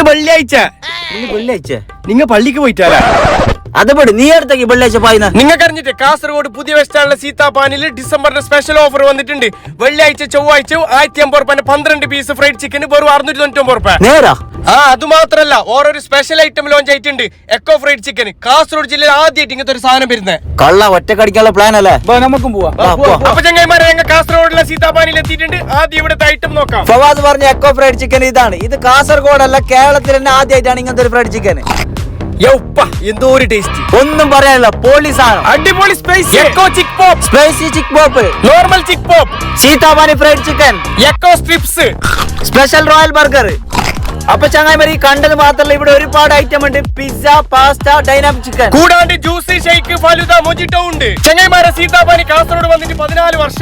വെള്ളിയാഴ്ച നിങ്ങ പള്ളിക്ക് പോയിട്ടാ അതേപോലെ നീ അടുത്തേക്ക് വെള്ളിയാഴ്ച പായുന്ന നിങ്ങൾക്ക് അറിഞ്ഞിട്ട് കാസർഗോഡ് പുതിയ ബസ് സ്റ്റാൻഡിലെ സീതാപാനിൽ ഡിസംബറിന്റെ സ്പെഷ്യൽ ഓഫർ വന്നിട്ടുണ്ട്. വെള്ളിയാഴ്ച ചൊവ്വാഴ്ച 1050 12 പീസ് ഫ്രൈഡ് ചിക്കൻ വെറും 699 നേരാ. അത് മാത്രല്ല ഓരോരു സ്പെഷ്യൽ ഐറ്റം ലോഞ്ച് ആയിട്ടുണ്ട്. എക്കോ ഫ്രൈഡ് ചിക്കൻ കാസർഗോഡ് ജില്ലയിൽ ആദ്യമായിട്ട് ഇങ്ങനത്തെ ഒരു സാധനം വരുന്നത്. കള്ള ഒറ്റക്കടിക്കാനുള്ള പ്ലാൻ അല്ലേ? നമുക്കും പോവാം. അപ്പൊ ചങ്ങായിമാരെ ഞങ്ങൾ കാസർഗോഡിലെ സീതാപാനിൽ എത്തിയിട്ടുണ്ട്. ആദ്യം ഇവിടുത്തെ ഐറ്റം നോക്കാം. ഫവാദ് പറഞ്ഞ എക്കോ ഫ്രൈഡ് ചിക്കൻ ഇതാണ്. ഇത് കാസർഗോഡ് അല്ല, കേരളത്തിൽ തന്നെ ആദ്യമായിട്ടാണ് ഇങ്ങനത്തെ ഒരു ഫ്രൈഡ് ചിക്കൻ. എന്തോ ഒരു ടേസ്റ്റ്, ഒന്നും പറയാനില്ല. പോലീസാണ്. അടിപൊളി spicy eco chick pop, spicy chick pop, normal chick pop, Seethapani fried chicken, eco strips, special royal burger. അപ്പൊ ചങ്ങായിമാരെ ഈ കണ്ടത് മാത്രമല്ല, ഇവിടെ ഒരുപാട് ഐറ്റം ഉണ്ട്. പിസ്സ, പാസ്ത, ഡൈനാമിക് ചിക്കൻ, കൂടാണ്ട് ജ്യൂസി, ഷേക്ക്, ഫലുദ, മൊജിറ്റോ ഉണ്ട്. ചങ്ങായിമാരെ സീതാപാനി കാസർഗോഡ് വന്നിട്ട് 14 വർഷമായി.